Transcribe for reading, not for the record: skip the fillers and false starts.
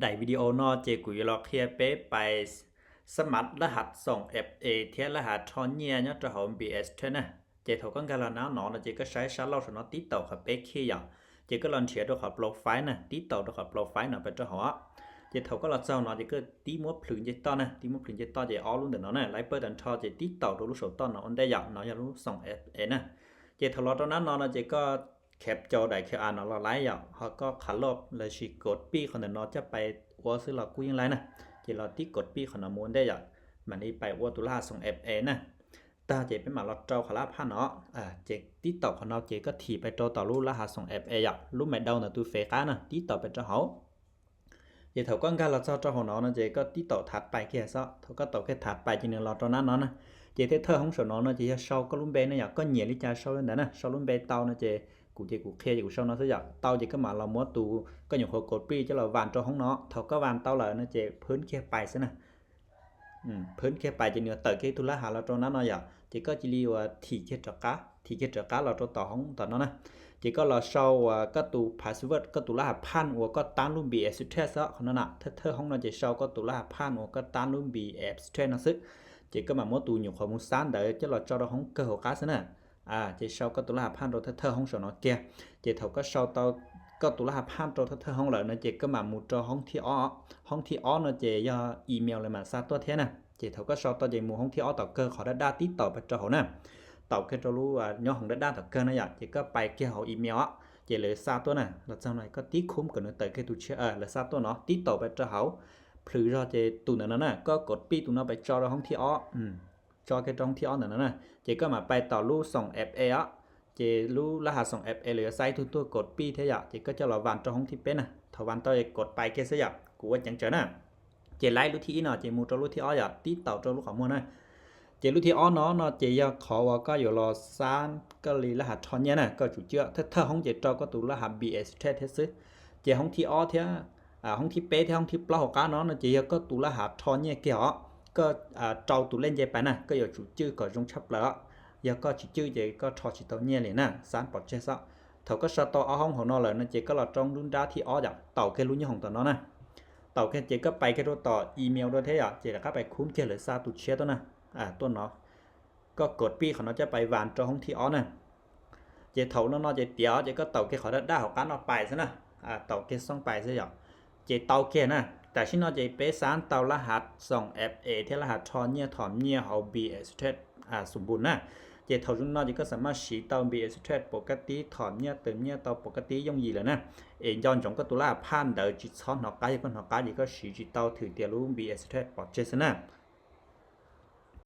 ได้วิดีโอนอเจกุยล็อกเฮียเป๊ไปสมัครรหัสส่ง FA เทียรหัสทอนเนียเนี่ยจะหอม BS เท่านะเจถกกันกันแล้วนะหนอนเจก็ใช้ชาร์ลสนอติดต่อกับเป๊กขี้อย่างเจก็ลองเชียร์ด้วยกับโปรไฟล์นะติดต่อด้วยกับโปรไฟล์นะเป็นจะหอเจถกก็เราเจ้าหนอเจก็ตีมัวพลึงเจต้อนะตีมัวพลึงเจต้อเจอ้อรุ่นเดิมเนาะนะไลเปอร์ดันทอเจติดต่อตัวรู้สต้อนเนาะอันได้อย่างเนาะอยากรู้ส่ง FA นะเจถกเราตอนนั้นนอนเจก็แคปจอได้แค่อ่านเราไลฟ์อย่างเขาก็ขันลบเลยชีกดปีคนเดิมเนาะจะไปว่าซื้อเรากูยังไรนะเจเราที่กดปีคนละม้วนได้อย่างมันนี่ไปว่าตุลาส่ง FA นะตาเจเป็นมาเราเจ้าขลาพันเนาะเจติดต่อของเราเจก็ถีไปต่อรู้รหัสส่ง FA อย่างรู้ไม่เดานะตัวเฟก้านะติดต่อไปเจ้าเขาเจเถาก้อนการเราเจ้าของเรานะเจก็ติดต่อถัดไปแค่ซะเขาก็ต่อแค่ถัดไปจริงๆเราตอนนั้นเนาะนะเจเธอของส่วนน้องนะเจจะเช่าก็รุ่นเบนนะอยากก็เหนียลิจาเช่านั่นนะเช่ารุ่นเบนเตานะเจกูเจกูเคลียร์กูเช่าnó sẽ giật tao chỉ có màเราม้วนตูก็อย่างคนกดปีจะเราวานcho ของnó thầu có vàn tao lại nó chế พื้นแค่ไปซะนะพื้นแค่ไปจะเนื้อเติร์กตุลาหาเราตรงนั้นเนาะอย่างchỉ có chỉ liว่าที่แค่จักรเราต่อของตอนนั้นนะchỉ cóเราเช่าก็ตู password ก็ตุลาพันว่าก็ตั้งรุ่น BS สุดแท้ซะคนนั้นน่ะเธอของเราจะเช่าก็ตุลาพันว่าก็ตั้งรุ่น BS สุดแท้นะซึchỉ có mà mỗi tù nhiều khoản muốn sáng đợi chứ là cho đó không cơ hội cá xí nè chỉ sau có tụ là phan rồi thơ không sợ nó kia chỉ thầu có sau tao có tụ là phan rồi thơ không lợi nó chỉ có mà một cho không thi ó nó chỉ do email lại mà sao tôi thế nè chỉ thầu có sau tao chỉ một không thi ó tao cơ họ đã đa tí tàu về cho họ nè tàu cái cho lu nhỏ không đã đa tao cơ nó vậy chỉ có bài kia họ email á chỉ lấy sao tôi nè là sau này có tí khung của nó tới cái tụ chơi là sao tôi nó tí tàu về cho họ พลือเราจะตุนนั้นน่ะก็กดปีตุนเอาไปจอเราห้องที่อ้อจอแค่ตรงที่อ้อนั่นน่ะเจก็มาไปต่อรูส่ง FA อ่ะเจรู้รหัสส่ง FA เหลือไซต์ทุกตัวกดปีเท่าเจก็จะเราวันจอห้องที่เป็นน่ะถ้าวันต่อจะกดไปแค่เสียกูว่าจังเจอน่ะเจไล่รู้ที่น่ะเจมูจอรู้ที่อ้ออย่าตีต่อจอรู้ข้อมูลน่ะเจรู้ที่อ้อเนาะเจอยากขอว่าก็อยู่รอซานก็รีรหัสทอนเนี้ยน่ะก็จุดเจือถ้าห้องเจจอก็ตัวรหัส BS แท้ๆซื้อเจห้องที่อ้อเท่าห้องที่เป๊ะที่ห้องที่ปลาหอกาเนาะchỉ có tụ là hạt thon như kiểu có trâu tụ lên dây bàn nè có chủ chữ có trong chấp lỡ giờ có chỉ chữ vậy có thọ chỉ tàu nhẹ liền nè sáng bọt chơi sao thầu có sao tàu ởห้องของnó là nó chỉ có là trong luôn đá thì ó dạng tàu cái luôn như hồng tàu nó nè tàu cái chỉ cóไปcái đóต่อ email ด้วยเท่าchỉ là các bài cuốn kia là sao tụ chia đó nèตัวnóก็กดปีของnóจะไปวานtrongห้องที่ó nè chỉ thầu nó chỉ tiểu chỉ có tàu cái khỏi đất đá học cá nóไปซะนะtàu cái xongไปซะอย่างเจเตาแค่นะแต่ชิโนเจเปสานเตารหัสส่ง FA เทรหัสทอนเนี่ยถอนเนี่ยเอา BS เทรสมบูรณ์นะเจเท่าจุนนอจะก็สามารถสีเตา BS เทรปกติถอนเนี่ยเติมเนี่ยเตาปกติย่งยีเลยนะย้อนจงก็ตุลาพันเดอจิตซ้อนหอกกายก็หอกกายก็สีจิตเตาถือเตียรู้ BS เทรปลอดเจสนะ